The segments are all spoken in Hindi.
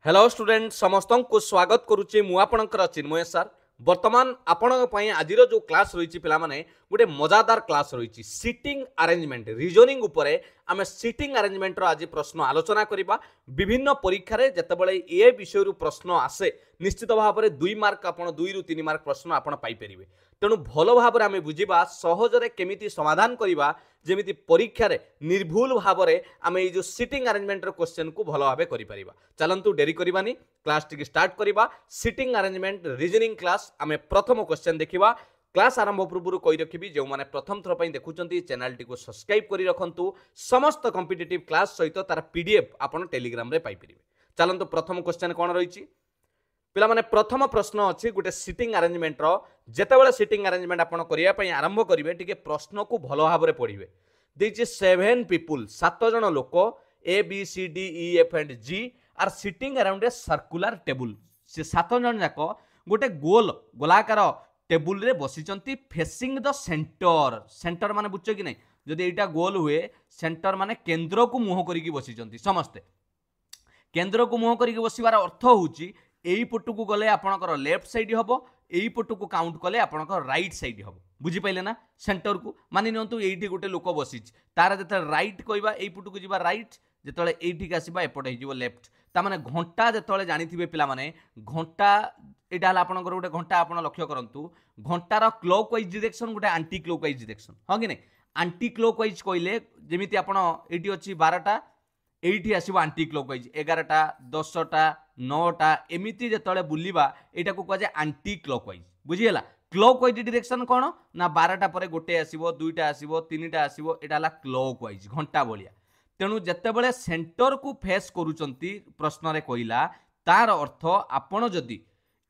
हेलो स्टूडेंट समस्त को स्वागत करुच्चे मु आपणकर चिन्मय सर वर्तमान आपण आज जो क्लास रही पे गोटे मजादार क्लास रही सीटिंग अरेंजमेंट रिजनिंग उपरे आमे सीटिंग अरेंजमेंट आज प्रश्न आलोचना करबा विभिन्न परीक्षा रे जतबेले ए विषय रु प्रश्न आसे निश्चित भाव में 2 मार्क आपण 2 रु 3 मार्क प्रश्न आपण पाई परिबे तेणु भल भाव में आमे बुझिबा सहजरे केमिति समाधान करबा जेमिति परीक्षा रे निर्भुल भाव में आमे जो सीटिंग अरेंजमेंट रो क्वेश्चन को भल भाव करि परिबा चलंतु डेरी करबानी क्लास टी स्टार्ट करबा सीटिंग अरेंजमेंट रीजनिंग क्लास आमे प्रथम क्वेश्चन देखिबा क्लास आरंभ पूर्व कही रखी जो मैंने प्रथम थर देखुं चैनल टी को सब्सक्राइब कर रखु समस्त कॉम्पिटिटिव क्लास सहित तार पीडीएफ आपन टेलीग्राम रे पाई परिबे चलंतु प्रथम क्वेश्चन कौन रही पिला माने प्रथम प्रश्न अच्छी गोटे सीटिंग अरेंजमेंट रो जेतेबेले सीटिंग अरेंजमेंट आपन करिया पई आरंभ करिवे टिके प्रश्न को भलो भाव रे पढिबे देछि 7 पीपल 7 जन लोक A B C D E F and G are sitting around a circular table से 7 जन जाको गोटे गोलाकार टेबुल रे बसिचंती फेसिंग द सेंटर सेंटर माने बुझछ कि नै जदि एटा गोल हुए सेंटर माने केंद्र को मुह करिकि बसिचंती समस्ते केंद्र को मुह करिकि बसिबार अर्थ होउची एई पटु को गले आपनकर लेफ्ट साइड हबो एई पटु को काउंट कले आपनकर राइट साइड हबो बुझी पाइले ना सेंटर को मानि नियंतु एइठी गोटे लोक बसिछ तार जते राइट कहबा एई पटु को जिबा राइट जेतले एइठी का आसीबा एपट हे जिवो लेफ्ट ता माने घंटा जेतले जानिथिबे पिला माने घंटा एटा हला आपनकर गोटे घंटा आपन लक्ष्य करंतु घंटार क्लॉकवाइज डायरेक्शन गोटे एंटी क्लॉकवाइज डायरेक्शन हां कि नै एंटी क्लॉकवाइज कहले जेमिति आपन एठी अछि 12टा एइठी आसीबो एंटी क्लॉकवाइज 11टा 10टा 9टा एमिति जेतले बुलिबा एटा को कह जाय एंटी क्लॉकवाइज बुझियला क्लॉकवाइज डायरेक्शन कोन ना 12टा परे गोटे आसीबो 2टा आसीबो 3टा आसीबो एटा हला क्लॉकवाइज घंटा बोलिया तेणु जेतेबेले सेंटर को फेस करूचंती प्रश्न रे कहिला तार अर्थ आपण जदी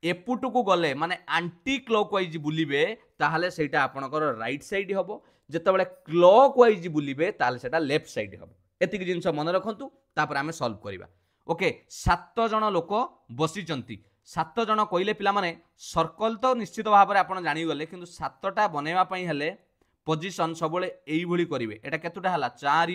एपुट को गले माने एंटी क्लॉकवाइज बुलिबे ताहले सेटा आपनकर राइट साइड हबो जेतेबेले क्लॉकवाइज बुलिबे ताहले सेटा लेफ्ट साइड हबो एतिक जिंस मन रखंतु तापर आमे सॉल्व करिबा ओके 7 जन लोक बसिचंती 7 जन कइले पिला माने सर्कल तो निश्चित भाव में आपण जानि गले किंतु 7टा बनेवा पई हेले पोजीशन सबले एई भली करिवे एटा केतुटा हला 4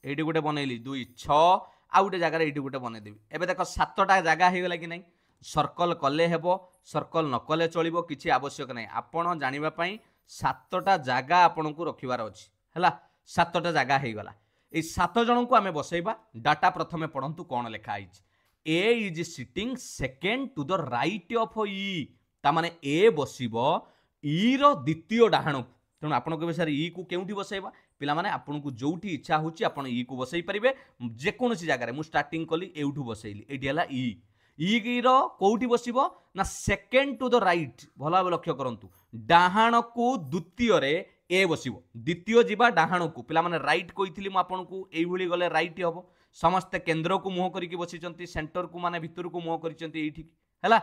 एठी गोटे बनैली 2 6 आ गोटे जगह रे एठी गोटे बनै देबी एबे देखो 7टा जगह हे गेला कि नै सर्कल कले हेबो सर्कल न कले चलिबो किछि आवश्यक नै आपण जानिबा पई 7टा जगह आपण को रखिबार अछि हला 7टा जगह हे गला ए 7 जन को आमे बसैबा डाटा प्रथमे पढंतु कोन लेखा आइछ A is sitting second to the right of E ता माने ए बसिबो ई रो द्वितीय डाहण तेणु आपण के सर ई को केउठी बसैबा पिला माने आपण को जोठी इच्छा होची आपण ई को बसै परिबे जे कोनोसी जगह रे मु स्टार्टिंग कली एउठू बसैली एठी हला ई रो कोउठी बसिबो ना सेकंड टू द राइट भला लक्ष्य करंतु डाहण को द्वितीय रे ए बसिबो द्वितीय जीवा डाहण को पिला माने राइट कहिथिली मु आपण को एई भली गले राइट हबो समस्त केंद्र को मुह करिकि बसिचंती सेंटर को माने भितर को मुह करिचंती एठी हला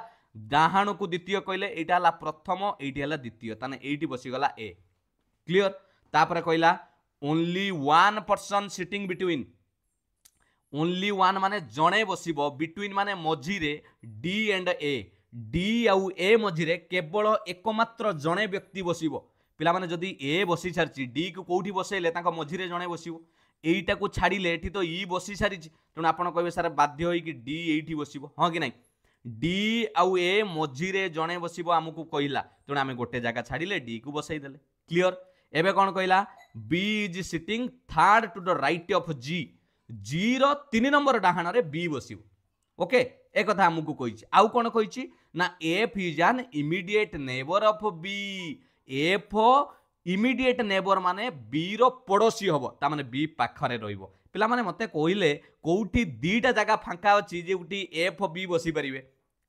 डाहण को द्वितीय कहले एटा हला प्रथम एठी हला द्वितीय ताने एठी बसि गला ए क्लियर तापर कहला only one person sitting between only one माने जणे बसिबो बिटवीन माने मझी रे डी एंड ए डी आउ ए मझी रे केवल एकमात्र जणे व्यक्ति बसिबो पिला माने जदी ए बसी सारची डी को कोठी बसैले ताका मझी रे जणे बसिबो एईटा को छाड़िले एठी तो ई बसी सारी तेणु आपण कहबे सार बाध्य होई कि डी एठी बसिबो हां कि नै डी आउ ए मझी रे जणे बसिबो हमकु कहिला तेणु आमे गोटे जगह छाड़िले डी को बसै देले क्लियर एबे कोन कहिला B is sitting third to the right of G G रो 3 नंबर डाहण रे बी बसिबो ओके ए कथा हमकु कहिछि आउ कोन कहिछि ना F is an immediate neighbour of B F immediate neighbour माने बी रो पड़ोसी हबो ता माने बी पाखरे रहिबो पिला माने मते कहिले कोउठी दीटा जगह फांका अछि जे उठी एफ बी बसी परिबे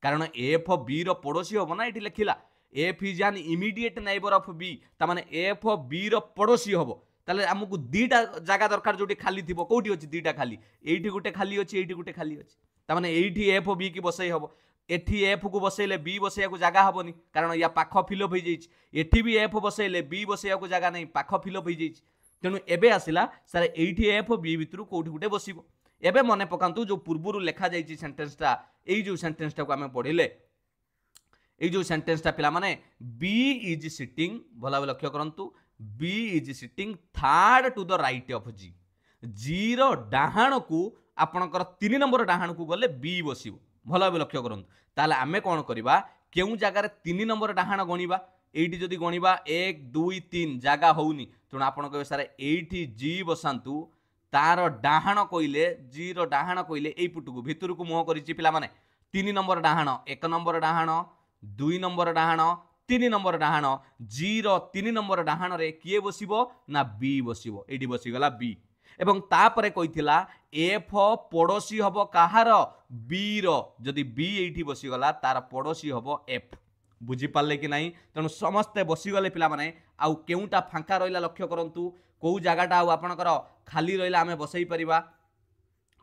कारण एफ बी रो पड़ोसी हबो ना एठी लिखिला F is an immediate neighbour of B ता माने एफ बी रो पड़ोसी हबो ताले हमकु दीटा जगह दरकार जोटी खाली थिबो कोउठी अछि दीटा खाली एठी गुटे खाली अछि एठी गुटे खाली अछि ता माने एठी एफ बी की बसै हबो एठी एफ को बसैले बी बसैया को जगह हबनी कारण या पाख फिलअप हो जाइछ एठी भी एफ बसैले बी बसैया को जगह नै पाख फिलअप हो जाइछ तेनु एबे आसिला सर एठी एफ बी भितरु कोठी गुटे बसिबो एबे मने पकांतु जो पूर्वरु लेखा जाइछ सेंटेंसटा एई जो सेंटेंसटा को हमें पढिले एई जो सेंटेंसटा पिला माने बी इज सिटिंग भला लक्ष्य करंतु B is sitting third to the right of G जीरो डाहाण को आपणकर 3 नंबर डाहाण को गले बी बसिबो भल भाव लक्ष्य करंतु ताले आमे कोन करबा केउ जगार 3 नंबर डाहाण गणिबा एठी जदि गणिबा 1 2 3 जगह होउनी तेणु आपण कहबे सारे एठी जी बसांतु तार डाहाण कइले जी रो डाहाण कइले एई पुटुकु भितरकु मुह करिछि पिला माने 3 नंबर डाहाण 1 नंबर डाहाण 2 नंबर डाहाण 3 नंबर डाहाण जी रो 3 नंबर डाहाण रे किए बसिबो ना बी बसिबो एठी बसि गला बी एवं तापरे कहिथिला एफ पड़ोसी हबो कहार बी रो जदि बी एठी बसि गला तार पड़ोसी हबो एफ बुझी पाले कि नहीं तेणु समस्ते बसीगले पिला माने आउ केउटा फांका रहिला लक्ष्य करंतु कौ जगाटा आउ आपणकर खाली रहिला आमे बसई परिबा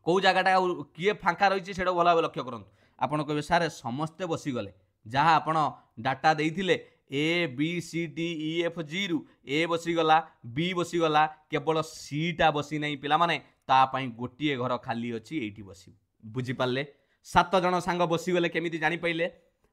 कौ जगाटा आउ किए फांका रहिछि सेडो भला लक्ष्य करंतु आपण कहबे सारे समस्ते बसीगले जहाँ आपण डाटा देइथिले A B C D E F G रु ए बसीगला बी बसीगला केवल सी टा बसी नहीं पिला माने ता पई गोटिए घर खाली अछि एठी बसी बुझी पाले 7 जण सांग बसीगले केमिति जानि पाइले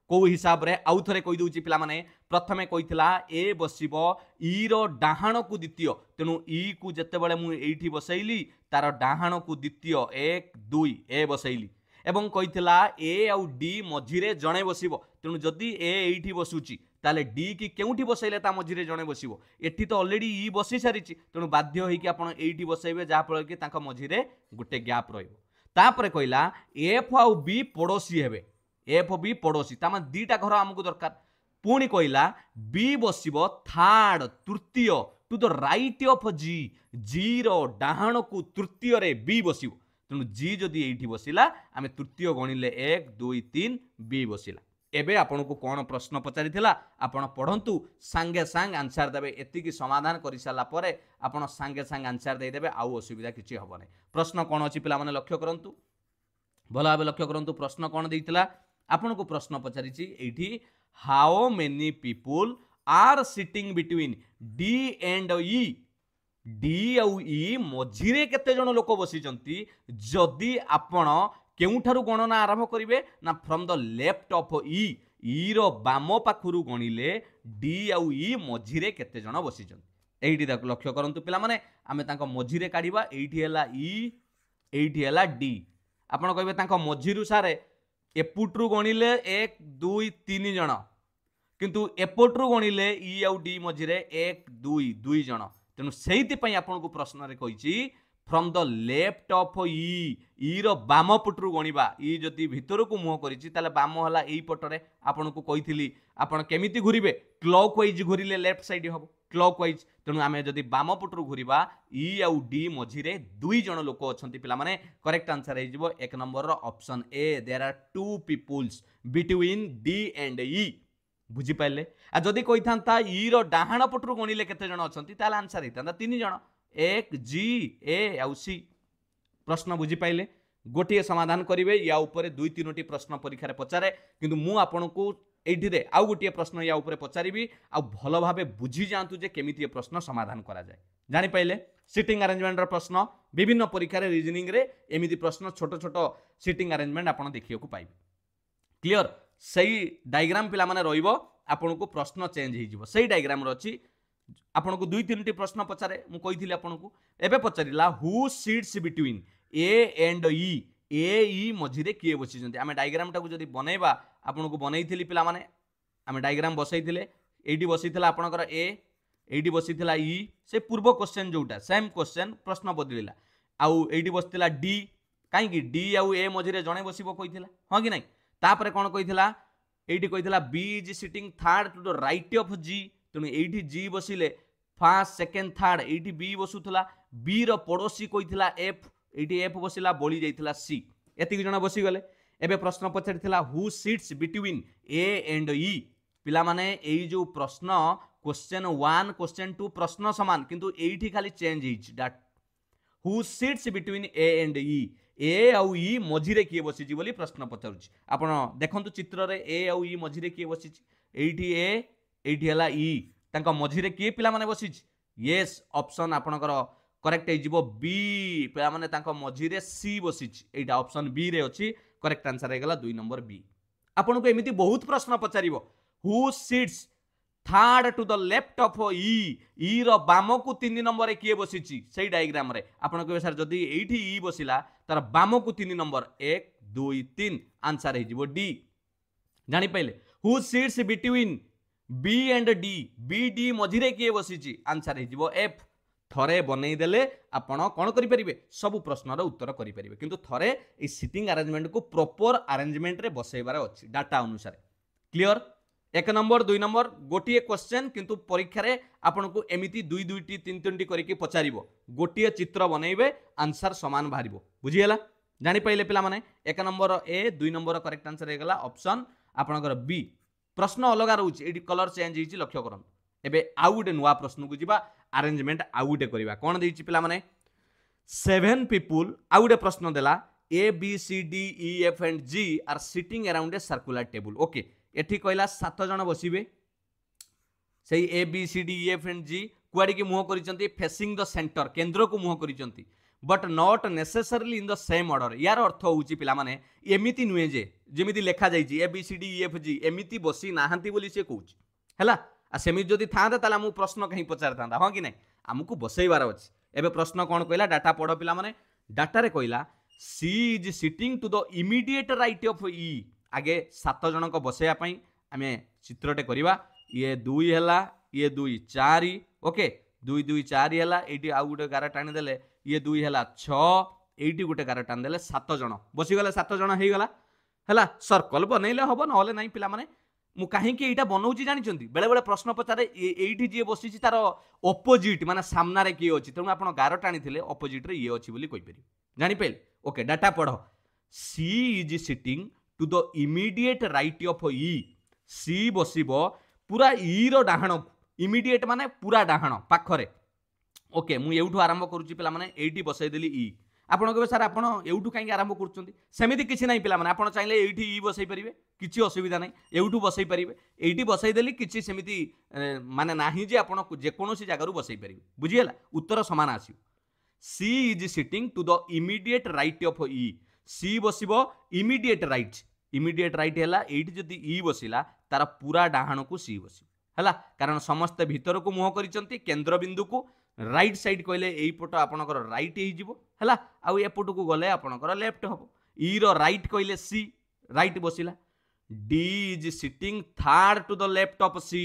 कौ हिसाब रे आउ थरे कहि दउची पिला माने प्रथमे कहितला ए बसिबो ई रो डाहाण को द्वितीय तेनु ई को जते बेले मु एठी बसैली तार डाहाण को द्वितीय 1 2 ए बसैली एवं कहितला ए आउ डी मझिरे जणे बसिबो तेनु जदी ए एठी बसुची ताले डी की केउठी बसैले ता मझिरे जणे बसिबो एठी तो ऑलरेडी ई बसी सारिची तेनु बाध्य होई कि आपण एठी बसैबे जा फल कि ताका मझिरे गुटे गैप रहइबो तापरे कहिला एफ आउ बी पड़ोसी हेबे एफ बी पड़ोसी तामा दीटा घर आमको दरकार पुणी कहला बी बसिबो थर्ड तृतीय to the right of G G रो डाहाण को तृतीय रे बी बसिबो तेणु जी जदि एठी बसिला आमे तृतीय गणिले 1 2 3 बी बसिला एबे आपन को कोन प्रश्न पचारि थिला आपन पढंतु सांगे सांग आंसर देबे एतिकी समाधान करि साला परे आपन सांगे सांग आंसर दे देबे आउ असुविधा किछि हबो नै प्रश्न कोन अछि पिला माने लक्ष्य करंतु भला भाबे लक्ष्य करंतु प्रश्न कोन देइतिला आपन को प्रश्न पचारिछि एठी how many people are sitting between D and E D आउ ई मझिरे केते जण लोक बसिचंती जदि आपण केउठारु गणना आरंभ करिवे ना from the left of E रो बाम पाखुरु गणिले डी आउ ई मझिरे केते जण बसिचंती एठी लक्ष्य करंतु पिला माने आमे तांको मझिरे काढिबा एठी हैला ई एठी हैला डी आपण कहबे तांको मझिरु सारे एपुट्रु गणिले 1 2 3 जण किंतु एपट्रु गणिले ई आउ डी मझिरे 1 2 2 जण तेणु सेहिति पई आपन को प्रश्न रे कहिछि from the left of E रो बाम पटरु गणिबा ई जति भितर को मुह करिछि ताले बाम हला एई पटरे आपन को कहिथिली आपन केमिति घुरिबे क्लॉकवाइज घुरिले लेफ्ट साइड हबो क्लॉकवाइज तेणु आमे जदि बाम पटरु घुरिबा ई आउ डी मझिरे 2 जण लोक अछंती पिला माने करेक्ट आंसर हे जिवो 1 नंबर रो option A there are 2 peoples between D and E बुझी पाइले आ जदि कहि थांता ई रो डाहाण पटरु गणिले केते जण अछंती ताले आंसर हे थांता 3 जण 1 जी ए आउ सी प्रश्न बुझी पाइले गोटे समाधान करिवे या ऊपर 2 3टी प्रश्न परीक्षा रे पचारे किंतु मु आपन को एठी रे आउ गोटे प्रश्न या ऊपर पचारिबी आ भलो भाबे बुझी जांतु जे केमिति ए प्रश्न समाधान करा जाय जानि पाइले सिटिंग अरेंजमेंट रो प्रश्न विभिन्न परीक्षा रे रीजनिंग रे एमिति प्रश्न छोट छोट सिटिंग अरेंजमेंट आपन देखियो को पाइबे क्लियर सही डायग्राम पिला माने रहिबो आपन को प्रश्न चेंज हे जिवो सही डायग्राम रो अछि आपन को 2 3टी प्रश्न पचारे मु कहिथिले आपन को एबे पचारिला who sits between A and E A E मझिरे किए बसी जंती आमे डायग्राम टाको जदी बनेबा आपन को बनैथिली पिला माने आमे डायग्राम बसैथिले एडी बसिथिला आपनकर ए एडी बसिथिला ई से पूर्व क्वेश्चन जोटा सेम क्वेश्चन प्रश्न बदलिला आउ एडी बसिथिला डी काई कि डी आउ ए मझिरे जणे बसिबो कहिथिला हां कि नै तापरे कोन कहिथिला एडी कहिथिला B is sitting third to the right of G तेणु एठी जी बसिले फर्स्ट सेकंड थर्ड एठी बी बसुथला बी रो पड़ोसी कहिथिला एफ एठी एफ बसिला बोली जाइथिला सी एतिक जण बसी गले एबे प्रश्न पछाडिथिला who sits between A and E पिला माने एई जो प्रश्न क्वेश्चन 1 क्वेश्चन 2 प्रश्न समान किंतु एठी खाली चेंज हिच that who sits between A and E A आउ ई मझिरे किए बसिछि बोली प्रश्न पचारुछि आपण देखंतु चित्र रे ए आउ ई मझिरे किए बसिछि एठी ए एठी हला ई तांका मझिरे किए पिला माने बसिछि यस ऑप्शन आपनकर करेक्ट हे जिवो बी पिला माने तांका मझिरे सी बसिछि एटा ऑप्शन बी रे अछि करेक्ट आंसर हे गला 2 नंबर बी आपन को एमिति बहुत प्रश्न पचारिबो who sits third to the left of E रो बाम को 3 नंबर किए बसीची सेई डायग्राम रे आपण कहबे सर जदी एठी ई बसिला तार बाम को 3 नंबर 1 2 3 आंसर हे जिवो डी जानि पाइले who sits between B and D B D मझिरे किए बसीची आंसर हे जिवो एफ थरे बनई देले आपण कोन करि परिबे सब प्रश्नर उत्तर करि परिबे किंतु थरे ए सिटिंग अरेंजमेंट को प्रॉपर अरेंजमेंट रे बसैबार अछि डाटा अनुसार क्लियर 1 नंबर 2 नंबर गोटे क्वेश्चन किंतु परीक्षा रे आपण को एमिति 2 2टी 3 3टी करके पचारिबो गोटे चित्र बनैबे आंसर समान बाहरिबो बुझी गेला जानि पाइले पिला माने 1 नंबर ए 2 नंबर करेक्ट आंसर हे गेला ऑप्शन आपनकर बी प्रश्न अलग रहउछि एडी कलर चेंज हिछि लक्ष्य करन एबे आउ गुटे नुवा प्रश्न को जिबा अरेंजमेंट आउ गुटे करबा कोन देछि पिला माने 7 पीपल आउ गुटे प्रश्न देला A B C D E F and G are sitting around a circular table okay एठी कहला 7 जन बसिबे सेही A B C D E F and G कुआडी की मुह करिसंती फेसिंग द सेंटर केंद्र को मुह करिसंती but not necessarily in the same order यार अर्थ होउची पिला माने एमिति नुए जे जेमिति लेखा जाईची A B C D E F G एमिति बसी नाहंती बोली से कहउची हैला आ सेमिति जदी थांता ताला मु प्रश्न कहीं पचार थांता हां कि नै हमकु बसैबार अछि एबे प्रश्न कोन कहला डाटा पढो पिला माने डाटा रे कहला C is sitting to the immediate right of E आगे 7 जन को बसैया पई आमे चित्रटे करिवा ये 2 हैला ये 2 4 ओके 2 2 4 हैला एटी आ गुटे गारा टाणी देले ये 2 हैला 6 एटी गुटे गारा टाणी देले 7 जन बसी गले 7 जन हे गला हैला सर्कल बनैले हबो न होले नै पिला माने मु काहे कि एटा बनौची जानि चंती बेले बेले प्रश्न पचारे एठी जे बसीची तार ऑपोजिट माने सामना रे की अछि तनु आपण गारा टाणी थिले ऑपोजिट रे ये अछि बोली कहि पेरि जानि पेल ओके डाटा पढो C is sitting to the immediate right of E C बसिबो पूरा ई रो डाहण इमीडिएट माने पूरा डाहण पाखरे ओके मु एउठू आरंभ करूची पिला माने एठी बसै देली ई आपण कहबे सर आपण एउठू काई आरंभ करचंती सेमिति किछि नै पिला माने आपण चाहिले एठी ई बसै परिबे किछि असुविधा नै एउठू बसै परिबे एठी बसै देली किछि सेमिति माने नाही जे आपण जे कोनोसी जागारू बसै परिबे बुझियला उत्तर समान आसी C is sitting to the immediate right of E C बसिबो इमीडिएट राइट हैला एठी जदी ई बसिला तार पूरा डाहाण को सी बसी हैला कारण समस्त भीतर को मुह करिसंती केंद्र बिंदु को राइट साइड कहले एई पट आपनकर राइट हे जिवो हैला आ ए पट को गले आपनकर लेफ्ट हबो ई रो राइट कहले सी राइट बसिला D is sitting third to the left of C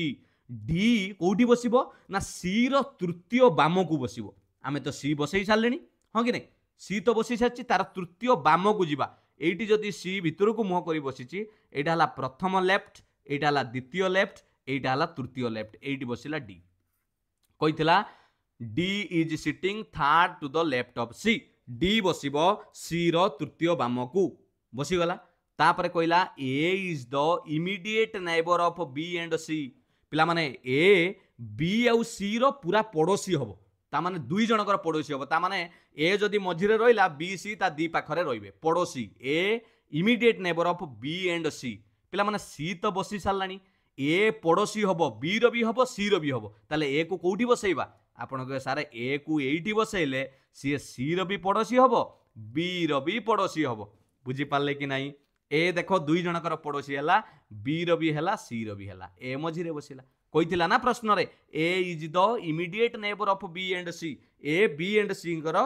D कोठी बसिबो ना सी रो तृतीय बाम को बसिबो आमे तो सी बसई सारलेनी हां कि नै सी तो बसी सारची तार तृतीय बाम को जिबा एठी जदी सी भीतर को मुह करी बसिची एटा हला प्रथम लेफ्ट एटा हला द्वितीय लेफ्ट एटा हला तृतीय लेफ्ट एठी बसिला डी कहितला D is sitting third to the left of C D बसिबो सी रो तृतीय बाम को बसी गला तापरे कहला A is the immediate neighbour of B and C पिला माने ए बी आउ सी रो पूरा पड़ोसी हबो ता माने दुई जनकर पड़ोसी हबो ता माने ए जदी मझिरे रहिला बी सी ता दी पाखरे रहिबे पड़ोसी A immediate neighbour of B and C पिला माने सी तो बसी सारलानी ए पड़ोसी हबो बी रो भी हबो सी रो भी हबो ताले ए को कोठी बसैबा आपण कहे सारे ए को एठी बसैले सी रो भी पड़ोसी हबो बी रो भी पड़ोसी हबो बुझी पारले कि नाही ए देखो दुई जनकर पड़ोसी हला बी रो भी हला सी रो भी हला ए मझिरे बसिला कहिथिला ना प्रश्न रे A is the immediate neighbour of B and C A B and C कर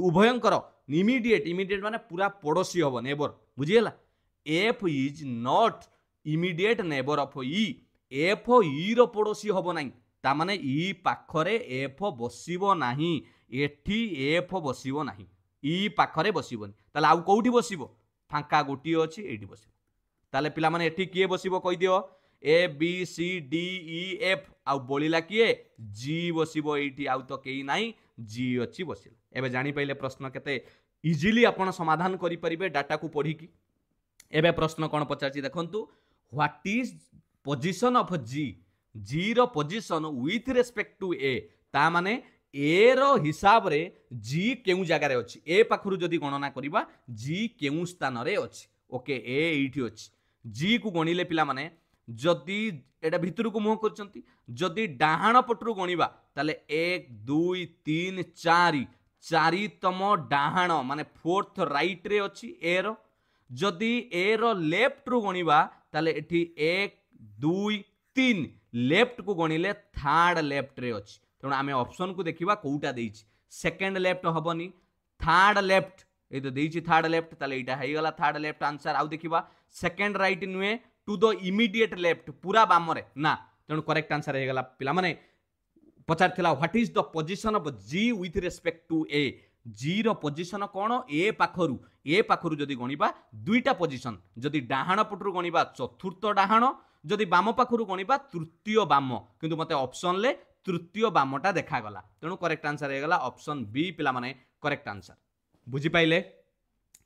उभयंकर इमीडिएट माने पूरा पड़ोसी हबो नेबर बुझियला F is not immediate neighbour of E F E रो पड़ोसी हबो नाही ता माने ई पाखरे एफ बसिबो नाही एठी एफ बसिबो नाही ई पाखरे बसिबोनी ताले आउ कोठी बसिबो फांका गोटी अछि एठी बसिबो ताले पिला माने एठी किए बसिबो कहि दियो A B C D E F आउ बोलिला किए जी बसिबो एठी आउ तो केई नाही जी अछि बसिला एबे जानि पइले प्रश्न केते इजीली आपण समाधान करि परिबे डाटा को पढी की एबे प्रश्न कोन पचाछि देखंतु what is position of G G रो position with respect to A ता माने ए रो हिसाब रे जी केउ जगह रे अछि ए पाखरु जदी गणना करिबा जी केउ स्थान रे अछि ओके ए एठी अछि जी को गणिले पिला माने जदी एटा भितर को मुह करचंती जदी डाहाण पटरु गणिबा ताले 1 2 3 4 चारितम डाहाण माने फोर्थ राइट रे अछि ए रो जदी ए रो लेफ्ट रु गणिबा ताले एठी 1 2 तीन लेफ्ट को गणिले थर्ड लेफ्ट रे अछि तेणु आमे ऑप्शन को देखिबा कोउटा देइछि सेकंड लेफ्ट हबनी थर्ड लेफ्ट ए तो देइछि थर्ड लेफ्ट ताले एटा हेइ गला थर्ड लेफ्ट आंसर आउ देखिबा सेकंड राइट नुए टू द इमीडिएट लेफ्ट पूरा बामरे ना तेणु करेक्ट आंसर हेइ गला पिला माने पचारथिला what is the position of G with respect to A G रो पोजीशन कोन ए पाखरु जदि गणिबा दुईटा पोजीशन जदि डाहाण पटरु गणिबा चतुर्थ डाहाण जदि बाम पाखरु गणिबा तृतीय बाम किंतु मते ऑप्शन ले तृतीय बामटा देखा गला तेणु करेक्ट आंसर हे गला ऑप्शन बी पिला माने करेक्ट आंसर बुझी पाइले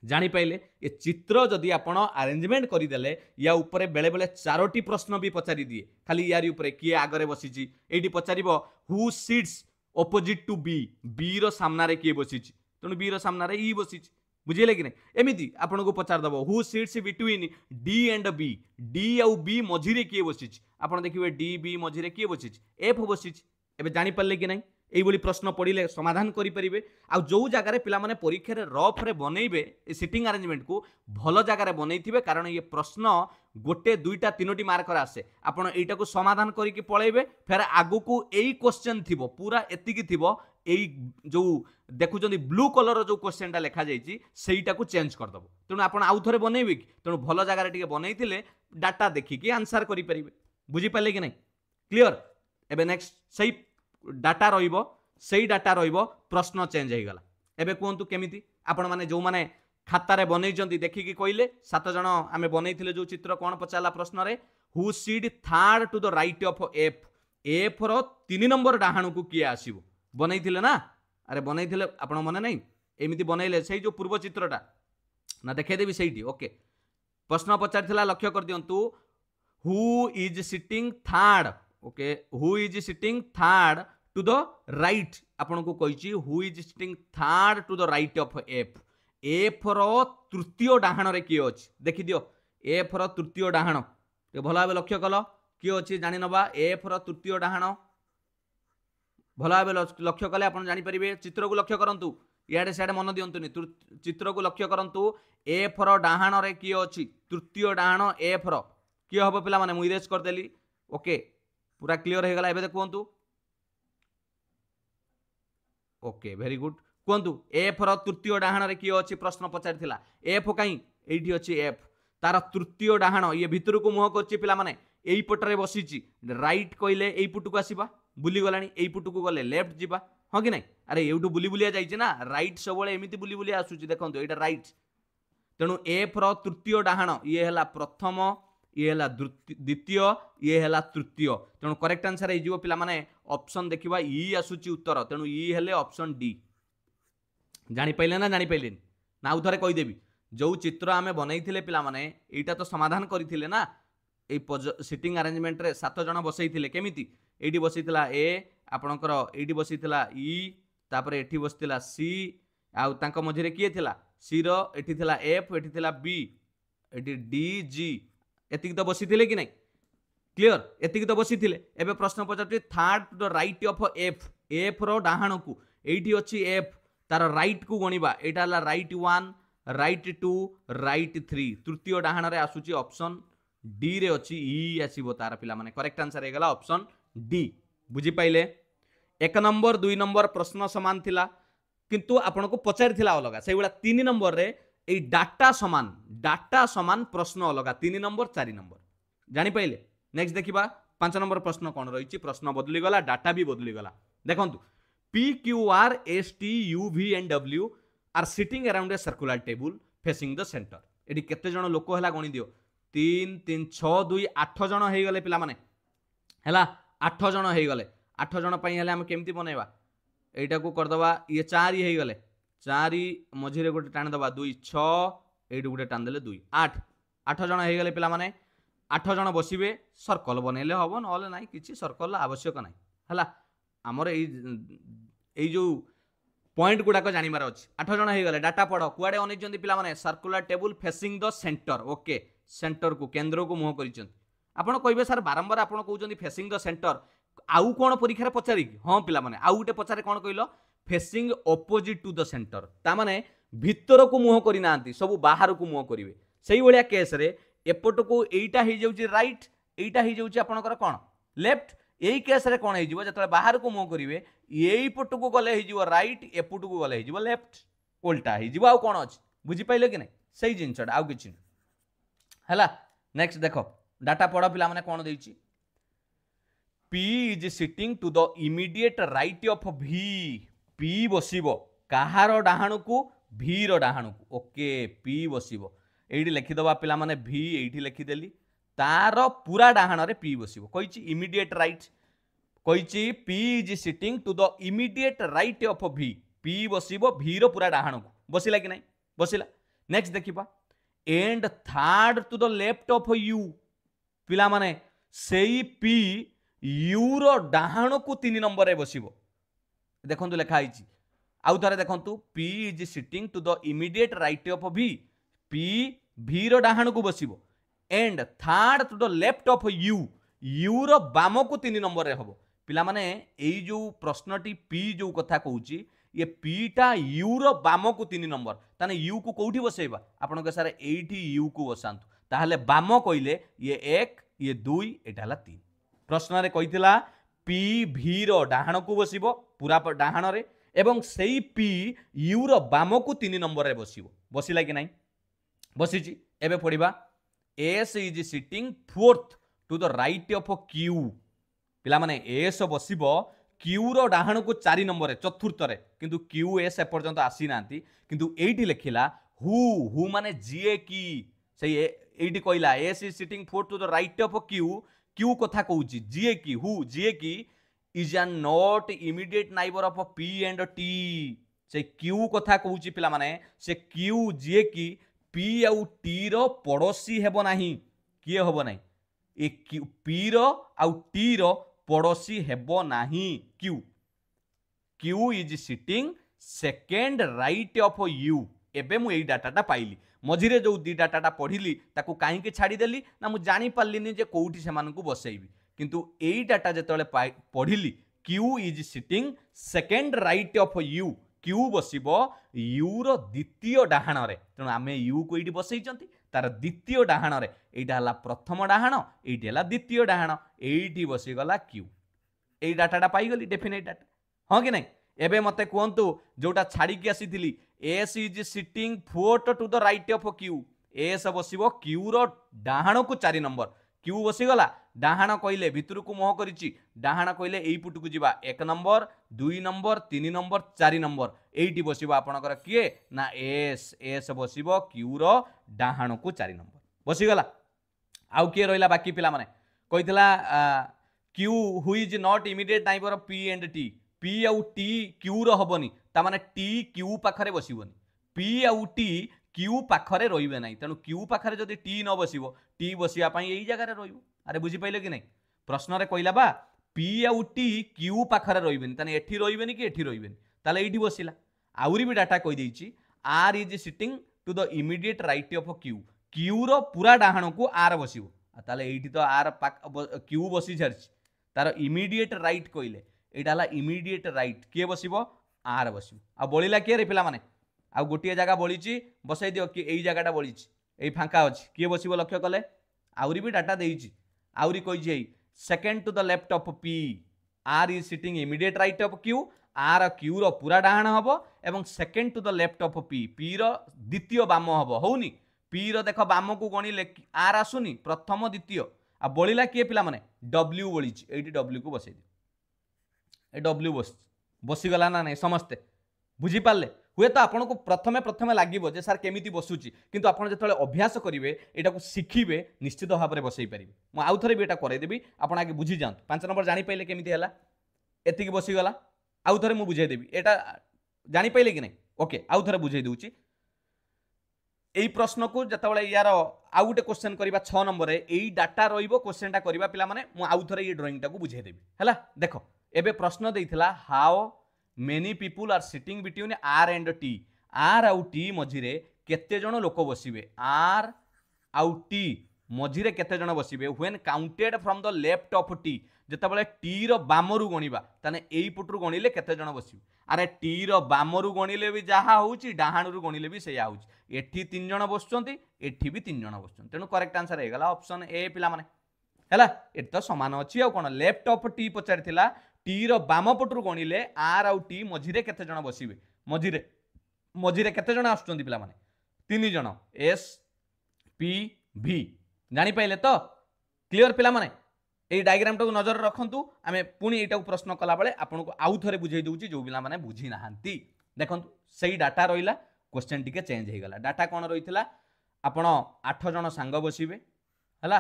जानी पाइले ये चित्र जदि आपण अरेंजमेंट करदेले या उपरे बेले बेले चारोटी प्रश्न भी पचारि दिए खाली यारी उपरे किए आगरे बसिछि एठी पचारिबो who sits opposite to B B रो सामना रे किए बसिछि तेणु बी रो सामना रे ई बसिछि बुझिले कि नहीं एमिति आपण को पचार दबो who sits between D and B D आउ बी मझिरे किए बसिछि आपण देखिबे डी बी मझिरे किए बसिछि एफ बसिछि एबे जानि पल्ले कि नहीं एइबोली प्रश्न पढ़िले समाधान करि परिबे आ जो जगह रे पिला माने परीक्षा रे रफ रे बनैबे सिटिंग अरेंजमेंट को भलो जगह रे बनैथिबे कारण ये प्रश्न गोटे दुईटा तीनोटी मार्क आसे आपण एइटा को समाधान करिकि पळैबे फेर आगु को एई क्वेश्चन थिबो पूरा एतिकी थिबो एई जो देखुचंदी ब्लू कलर जो क्वेश्चनटा लेखा जाइछि सेइटा को चेंज कर दबो तेणु आपण आउ थरे बनैबे कि तेणु भलो जगह रे टिके बनैथिले डाटा देखिकि आंसर करि परिबे बुझी पाले कि नहीं क्लियर एबे नेक्स्ट सही डाटा रहिबो सेही डाटा रहिबो प्रश्न चेंज हे गला एबे कोंतु केमिति आपण माने जो माने खाता रे बनैजंती देखिकि कइले सात जण आमे बनैथिले जो चित्र कोन पचाला प्रश्न रे who sits third to the right of F F रो 3 नंबर डाहाणु को किए आसीबो बनैथिले ना अरे बनैथिले आपण मने नै एमिति बनैले सेही जो पूर्व चित्रटा ना देखे देबी सेहीटी ओके प्रश्न पचारथिला लक्ष्य कर दियंतु who is sitting third okay who is sitting third to the right आपन को कहिछि who is sitting third to the right of F F रो तृतीय डाहाण रे किए अछि देखि दियो एफ रो तृतीय डाहाण ते भला भाबे लक्ष्य कलो किए अछि जानि नबा एफ रो तृतीय डाहाण भला भाबे लक्ष्य कले आपन जानि परिबे चित्र को लक्ष्य करंतु याडे साडे मन दियंतुनी चित्र को लक्ष्य करंतु एफ रो डाहाण रे किए अछि तृतीय डाहाण एफ रो किए हबो पिला माने मु इरेज कर देली ओके पूरा क्लियर हे गला एबे देखंतु ओके वेरी गुड कहतु एफ रो तृतीय डाहाण रे किए अछि प्रश्न पचारिथिला एफ काई एठी अछि एफ तार तृतीय डाहाण ये भितर को मुह करछि पिला माने एई पटरे बसिछि राइट कइले एई पुट को आसीबा बुली गलानी एई पुट को गले लेफ्ट जिबा हां कि नै अरे एउटु बुली बुलिया जाइछि ना राइट सबले एमिति बुली बुलिया आसुछि देखंतु एटा राइट तेणु एफ रो तृतीय डाहाण ये हला प्रथम ये हला द्वितीय ये हला तृतीय तेणु करेक्ट आंसर हे जिवो पिला माने ऑप्शन देखिबा ई आसुची उत्तर तेणु ई हेले ऑप्शन डी जानि पाइले ना जानि पाइले ना आउ थरे कहि देबी जो चित्र आमे बनैथिले पिला माने एटा तो समाधान करिथिले ना ए सिटिंग अरेंजमेंट रे सात जण बसैथिले केमिति एठी बसैथिला ए आपणकर एठी बसैथिला ई तापरे एठी बसथिला सी आउ तांको मझिरे किए थिला सी रो एठी थिला एफ एठी थिला बी एठी डी जी एतिक तो बसीथिले कि नहीं क्लियर एतिक तो बसीथिले एबे प्रश्न पचारछि third to the right of F F रो डाहाण को एठी अछि एफ तार राइट को गणिबा एटा ला राइट 1 राइट 2 राइट 3 तृतीय डाहाण रे आसुछि ऑप्शन डी रे अछि ई आसीबो तार पिला माने करेक्ट आंसर हे गला ऑप्शन डी बुझी पाइले एक नंबर 2 नंबर प्रश्न समान थिला किंतु आपन को पचारिथिला अलगा सेही बेला 3 नंबर रे ए डाटा समान प्रश्न अलग 3 नंबर 4 नंबर जानि पाइले नेक्स्ट देखिबा 5 नंबर प्रश्न कोन रहिछि प्रश्न बदली गला डाटा भी बदली गला देखंतु P Q R S T U V and W are sitting around a circular table facing the center एडी केते जण लोक हला गणी दियो 3 3 6 2 8 जण हे गले पिला माने हला 8 जण हे गले 8 जण पई हले हम केमती बनेबा एटा को कर दबा ये 4 हे गले 4 मझिरे गोटे टाण दबा 2 6 एडु गोटे टाण देले 2 8 8 जण हे गले पिला माने 8 जण बसिबे सर्कल बनेले हबो नले नाही किछि सर्कल आवश्यक नाही हला हमर एई जो पॉइंट गुडा को जानिबार अछि 8 जण हे गले डाटा पढो कुआडे अनै जंदी पिला माने circular table facing the centre okay centre को केंद्र को मुह करिसंती आपण कहबे सर बारंबार आपण कहउजंदी फेसिंग द सेंटर आउ कोन परीक्षा रे पचारि हां पिला माने आउ गुटे पचारे कोन कहिलो facing opposite to the centre ता माने भितर को मुह करि नांती सब बाहर को मुह करिवे सेही बलिया केस रे एपट को एटा हे जाउची राइट এইটা হয়ে যাচ্ছে আপনার কোণ লেফট। এই কেস্রে কোণ হয়ে যেত বাহার को मुह करेंगे यही पटक गले हो रईट एपटक गले हो लेफ्ट उल्टा हो आउ कौन अच्छे बुझीपारे कि ना से जिनसा आउ कि है। नेक्स्ट देख डाटा पढ़ पिला माने कौन देछि P is sitting to the immediate right of V P बसिबो कहार डाहाणु को V रो डाहाणु को ओके P बसिबो एठी लिखिदबा पिला माने V एठी लिखिदेली तार पूरा डाहाण रे P बसिबो कहिछि इमीडिएट राइट कहिछि P is sitting to the immediate right of V P बसिबो V रो पूरा डाहाण को बसिला कि नहीं बसिला। नेक्स्ट देखिबा and third to the left of U पिला माने सेई P U रो डाहाण को 3 नंबर रे बसिबो देखंतु लेखा आइछि आउ थरे देखंतु P is sitting to the immediate right of V P V रो डाहाण को बसिबो and third to the left of U U रो बाम को 3 नंबर रे हबो पिला माने एई जो प्रश्नटी P जो कथा कहूची ये P टा U रो बाम को 3 नंबर ताने U को कोठी बसेबा आपन के सारे एठी U को बसांतु ताहले बाम कइले ये 1 ये 2 एटा हला 3 प्रश्न रे कहितला P V रो डाहाण को बसिबो पूरा डाहाण रे एवं सेई P U रो बाम को 3 नंबर रे बसिबो बसिला कि नहीं बसिची एबे पढिबा S is sitting fourth to the right of Q पिला माने S बसिबो Q रो डाहाण को 4 नंबर रे चतुर्थ रे किंतु Q S एपर्यंत आसी नांती किंतु एठी लिखिला हु माने जीए की से एठी कहला S is sitting fourth to the right of Q Q कथा कहूची जीए की हु जीए की is an not immediate neighbour of P and T से Q कथा कहूची पिला माने से Q जीए की P आउ T रो पड़ोसी हेबो नाही किए हेबो नाही ए P रो आउ T रो पड़ोसी हेबो नाही Q is sitting second right of U एबे मु एई डाटाटा पाइली मझिरे जो दी डाटाटा पढ़िली ताकू काहे के छाड़ी देली ना मु जानि पारलिनी जे कोउठी सेमान को बसेइबी किंतु एई डाटा जेतले पढ़िली Q is sitting second right of U Q बसिबो U रो द्वितीय डाहाण रे तेणु आमे U को एठी बसैचंती तार द्वितीय डाहाण रे एटा हला प्रथम डाहाण एठी हला द्वितीय डाहाण एठी बसी गला Q एई डाटाटा पाई गली डेफिनेट डाटा हां कि नहीं एबे मते कहंतु जोटा छाड़ी के आसीथिली S is sitting fourth to the right of Q S बसिबो Q रो डाहाण को 4 नंबर Q बसी गला डाहाण कइले भितर को मोह करिछि डाहाण कइले एई पुट को जिबा 1 नंबर 2 नंबर 3 नंबर 4 नंबर एइटी बसिबो आपनकर किए ना S बसिबो Q रो डाहाण को 4 नंबर बसी गला आउ किए रहिला बाकी पिला माने कहितला Q who is not immediate neighbour of P and T P आउ T Q रो हबनी ता माने T Q पाखरे बसिबोनी P आउ T Q पाखरे रहिबे नाही तेनु Q पाखरे जदि T न बसिबो T बसिया पई एई जगह रे रहिबो अरे बुझी पाइले कि नहीं प्रश्न रे कइला बा P आउ T Q पाखरे रहिबेनी ताने एठी रहिबेनी कि एठी रहिबेनी ताले एठी बसिला आउरी भी डाटा कहि देइछि R is sitting to the immediate right of Q रो पूरा डाहाण को R बसिबो ताले एठी तो R Q बसी छारछि तार इमीडिएट राइट कइले एटा हला इमीडिएट राइट किए बसिबो R बसिबो आ बळिला किए रे पिला माने आ गोटिए जगह बळिछि बसाई दियो कि एई जगहटा बळिछि एई फांका अछि किए बसिबो लक्ष्य कले आउरी भी डाटा देइछि आउरी कहिछि एई second to the left of P R is sitting immediate right of Q R Q रो पूरा डाहाण हबो एवं second to the left of P रो द्वितीय बाम हबो होउनी P रो देखो बाम को गणिले R आसुनी प्रथम द्वितीय आ बळिला किए पिला माने W बळिछि एठी W को बसाई दियो ए W बसी गला ना नहीं समस्ते बुझी पारले हुए तो आपन को प्रथमे प्रथमे लागिबो जे सर केमिति बसुची किंतु आपन जेतले अभ्यास करिवे एटा को सिखिबे निश्चित भाव में बसई पारिबे मु आउ थरे भी एटा करे देबी आपन आगे बुझी जांत 5 नंबर जानि पाइले केमिति हला एतिकी बसी गला आउ थरे मु बुझाई देबी एटा जानि पाइले कि नहीं ओके आउ थरे बुझाई दूची एई प्रश्न को जतबेले यार आउ गोटे क्वेश्चन करबा 6 नंबर रे एई डाटा रहिबो क्वेश्चनटा करबा पिला माने मु आउ थरे ये ड्राइंग को बुझाई देबी हला देखो एबे प्रश्न देइथिला how many people are sitting between R and T R आउ T मझिरे केते जण लोक बसिबे R आउ T मझिरे केते जण बसिबे when counted from the left of T जेतबेले T रो बामरु गणिबा ताने एई पुटरु गणिले केते जण बसिबे अरे T रो बामरु गणिले भी जहा होउची डाहाणरु गणिले भी सेया होउची एठी 3 जण बसचंती एठी भी 3 जण बसचंती तेनु करेक्ट आंसर हे गला ऑप्शन ए पिला माने हैला एट तो समान अच्छी आ कौन लेफ्ट ऑफ टी पचार टी रो बाम पटू गणिले आर आउ टी मझिरे केते जण बसिबे मझिरे मझिरे केते जण आसुचंदी पिला माने 3 जण एस पी भी जानि पाइले तो क्लियर पिला माने এই ডায়াগ্রামটা নজর রাখন্তু আমি পুনি এইটা প্রশ্ন কলা বেলে আপনাকে আউ থরে বুঝাই দউছি যে পিলা মানে বুঝি নাহান্তি দেখন্তু সেই ডাটা রইলা क्वेश्चन টিকে চেঞ্জ হই গলা ডাটা কোন রইতিলা आपण 8 जण सांग बसिबे हला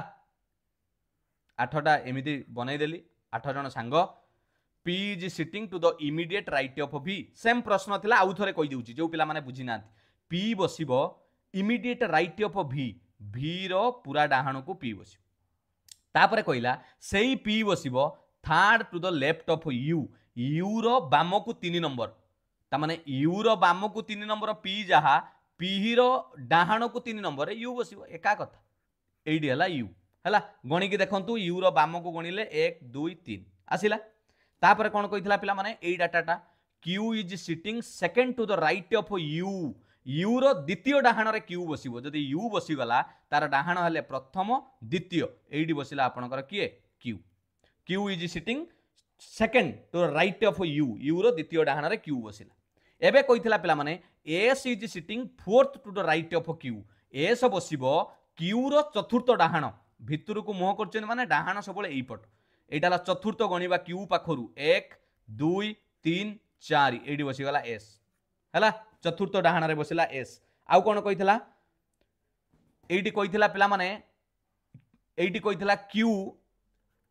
8टा एमिति बनै देली 8 जण सांग P is sitting to the immediate right of V same प्रश्न थिला आउ थरे कहि दउची जो पिला माने बुझी नांती P बसिबो इमीडिएट राइट ऑफ V रो पूरा डाहाण को P बसिबो तापरे कहला सेई P बसिबो third to the left of U रो बाम को 3 नंबर ता माने U रो बाम को 3 नंबर P जहा P रो डाहाण को 3 नंबर U बसिबो एका कथा एडी हला U हला गणी की देखंतु U रो बाम को गणिले 1 2 3 आसिला तापरे कोन कहितला पिला माने एई डाटाटा Q is sitting second to the right of U रो द्वितीय डाहाण रे Q बसिबो जदी U बसि गला तार डाहाण हले प्रथम द्वितीय एडी बसिला आपनकर किए Q is sitting second to the right of U रो द्वितीय डाहाण रे Q बसिला एबे कहितला पिला माने S is sitting fourth to the right of Q S बसिबो Q रो चतुर्थ डाहाण भितर को मोह करछन माने डाहाण सबले एई पट एटाला चतुर्थ गणिबा Q पाखरु 1 2 3 4 एडी बसि गला S हला चतुर्थ डाहाण रे बसिला S आउ कोन कहितला एडी कहितला पिला माने एडी कहितला Q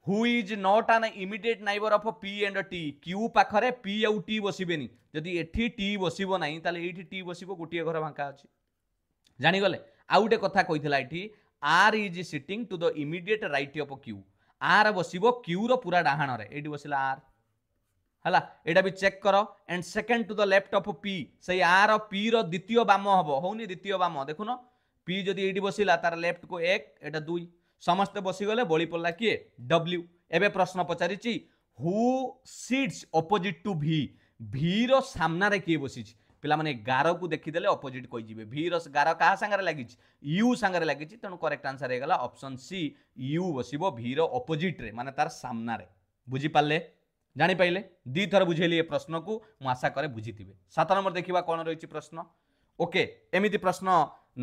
who is not an immediate neighbour of P and T Q पाखरे P आउ T बसिबेनी जदि एठी T बसिबो नाही ताले एठी T बसिबो गोटिए घर भांका अछि जानि गले आउटे कथा कहितला एठी R is sitting to the immediate right of Q R बसिबो Q रो पूरा डाहाण रे एडी बसिला R हला एटा भी चेक करो and second to the left of P सही R और P रो द्वितीय बाम हबो होनी द्वितीय बाम देखुनो P जदि एडी बसिला तार लेफ्ट को 1 एटा 2 समस्त बसि गले बळी पड़ला किए W एबे प्रश्न पचारिची who sits opposite to V row सामना रे किए बसिची पिला माने 11 को देखि देले ऑपोजिट कहि जिवे V रो 11 कहा संगे लागिची U संगे लागिची तनु करेक्ट आंसर हे गला ऑप्शन सी U बसिबो V रो ऑपोजिट रे माने तार सामना रे बुझी पाले जानि पाइले दी थर बुझेली ए प्रश्न को मु आशा करे बुझीथिबे 7 नंबर देखिबा कोन रहिची प्रश्न ओके एमिति प्रश्न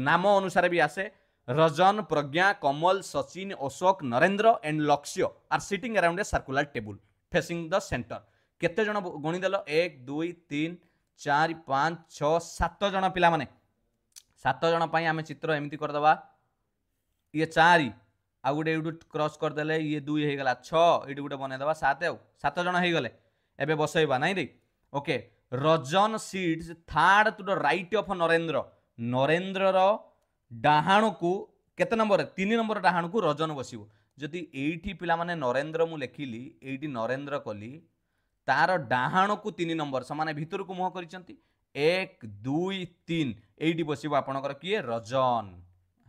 नाम अनुसार भी आसे Rajan Pragya Kamal Sachin Ashok Narendra and Lakshya are sitting around a circular table facing the centre केते जण गणी देलो 1 2 3 4 5 6 7 जण पिला माने 7 जण पई आमे चित्र एमिति कर दबा ये 4 आ गुटे एडु क्रॉस कर देले ये 2 हे गला 6 एडु गुटे बने दबा 7 आउ 7 जण हे गले एबे बसैबा नै रे okay Rajan seats third to the right of Narendra Narendra row डाहाण को केते नंबर 3 नंबर डाहाण को रजन बसिबो जदि एठी पिला माने नरेंद्र मु लेखिली एठी नरेंद्र कली तार डाहाण को 3 नंबर समान भितर को मोह करिसंती 1 2 3 एठी बसिबो आपनकर किए रजन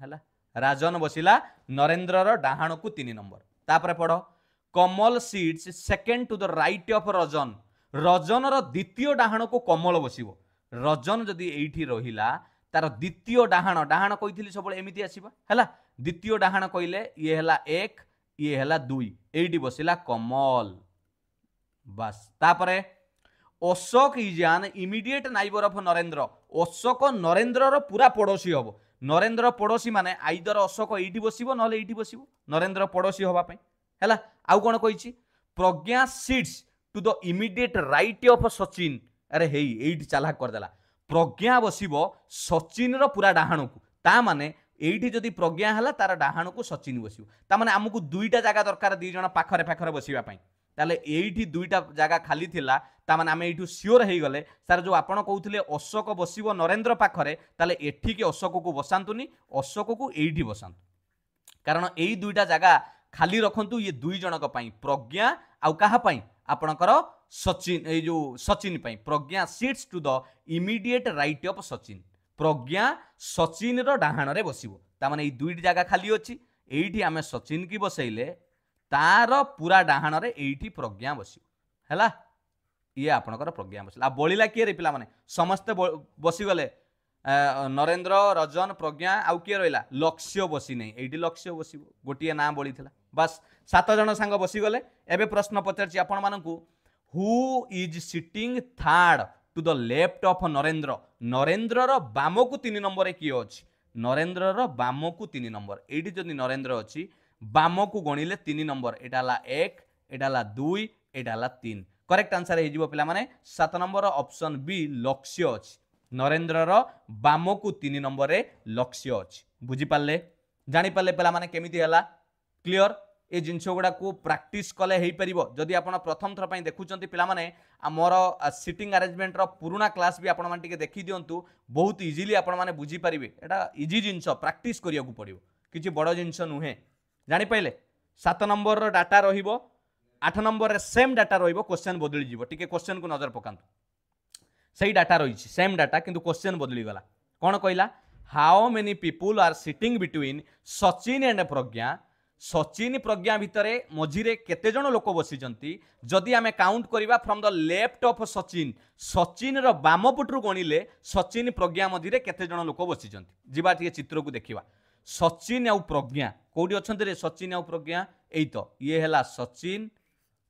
हला राजन बसिला नरेंद्र रो डाहाण को 3 नंबर तापरे पढ़ो Kamal seats second to the right of Rajan Rajan row द्वितीय डाहाण को कमल बसिबो रजन जदि एठी रहिला तार द्वितीय डाहाण डाहाण कहिथिली सबले एमिति आसीबा हला द्वितीय डाहाण कहिले ये हला 1 ये हला 2 एठी बसिला कमल बस तापरे Ashok is an immediate neighbour of Narendra Ashok Narendra row पूरा पड़ोसी हबो नरेंद्र पड़ोसी माने आइदर अशोक एठी बसिबो नले एठी बसिबो नरेंद्र पड़ोसी होबा पई हला आउ कोन कहिछि Pragya seats to the immediate right of Sachin अरे हेई एठी चालाक कर देला प्रज्ञा बसिबो सचिन रो पूरा डाहाण को ता माने एठी जदि प्रज्ञा हला तार डाहाण को सचिन बसिबो ता माने हमकु दुईटा जागा दरकार दी जण पाखरे पाखरे बसिबा पई ताले एठी दुईटा जागा खाली थिला ता माने आमे एठु सियोर हे गले सर जो आपण कहउथिले अशोक बसिबो नरेंद्र पाखरे ताले एठी के अशोक को बसांतुनी अशोक को एठी बसांतु कारण एई दुईटा जागा खाली रखंतु ये दुई जनक पई प्रज्ञा आउ काहा पई आपणकर सचिन ए जो सचिन पई Pragya seats to the immediate right of Sachin Pragya Sachin row डाहाण रे बसिबो ता माने ए दुईटी जागा खाली अछि एठी आमे सचिन की बसैले तार पूरा डाहाण रे एठी प्रज्ञा बसिबो हैला ये आपणकर प्रज्ञा बसिला बळिला किए रे पिला माने समस्त बसि गले नरेंद्र रजन प्रज्ञा आउ किए रहिला लक्ष्य बसि नै एठी लक्ष्य बसिबो गोटिए ना बळिथिला बस 7 जन सांग बसीगले एबे प्रश्न पचार आपण मानकू who is sitting third to the left of Narendra Narendra row बाम को 3 नंबर किए अछि नरेंद्र रो बाम को 3 नंबर एठी जदि नरेंद्र अछि बाम को गणिले 3 नंबर एटा ला 1 एटा ला 2 एटा ला 3 करेक्ट आंसर हे जिवो पिला माने 7 नंबर ऑप्शन बी लक्ष्य अछि नरेंद्र रो बाम को 3 नंबर रे लक्ष्य अछि बुझी पाले जानि पाले पिला माने केमिति हला क्लियर ए जिनस गुड़ा को प्रैक्टिस कले हो पार जदि आप प्रथम थर देखुं पे आमर सिटिंग अरेंजमेंट पुराना क्लास भी आपण मैंने देखी दिंतु बहुत इजिली आपण मैंने बुझीपारे एटा इजी जिनस प्रैक्टिस करिया को पड़ो किसी बड़ जिनस नुहे जापारे 7 नंबर डाटा रहिबो 8 नंबर रे सेम डाटा रहिबो क्वेश्चन बदली जीवो टिके क्वेश्चन को नजर पकांतु सही डाटा रही सेम डाटा किंतु क्वेश्चन बदली गला कौन कहला how many people are sitting between Sachin and Pragya Sachin Pragya भितर मझिरे केते जन लोक बसिचंती जदि आमे काउंट करिबा from the left of Sachin Sachin row बाम पटरु गणिले सचिन प्रज्ञा मझिरे केते जन लोक बसिचंती जिबा टिके चित्र को देखिबा सचिन आउ प्रज्ञा कोडी अछंती रे सचिन आउ प्रज्ञा एई तो ये हैला सचिन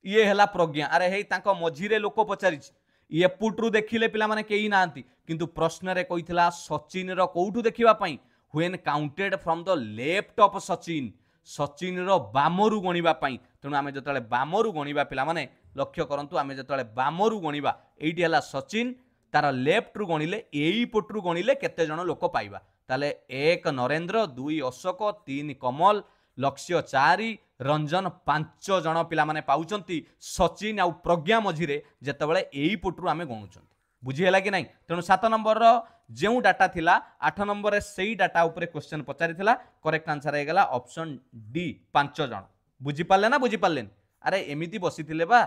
ये हैला प्रज्ञा अरे हे तांको मझिरे लोक पचारिछ ये पुटरु देखिले पिला माने केही नांती किंतु प्रश्न रे कहितला सचिन रो कोउठु देखिबा पई when counted from the left of Sachin Sachin row बामरु गणिबा पई तेणु आमे जतले बामरु गणिबा पिला माने लक्ष्य करंतु आमे जतले बामरु गणिबा एइटी हला सचिन तार लेफ्ट रु गणिले एई पटरु गणिले केते जण लोक पाइबा ताले 1 नरेंद्र 2 अशोक 3 कमल लक्ष्य 4 रंजन 5 जण पिला माने पाउचंती सचिन आ प्रज्ञा मझिरे जेतेबेले एई पटरु आमे गणुचंती बुझी हैला कि नहीं तेणु 7 नंबर रो जो डाटा थिला 8 नंबर से डाटा उपरे क्वेश्चन पचारि थिला करेक्ट आंसर हे गला ऑप्शन डी 5 जण बुझी पाले ना बुझी पालेन अरे एमिति बसिथिले बा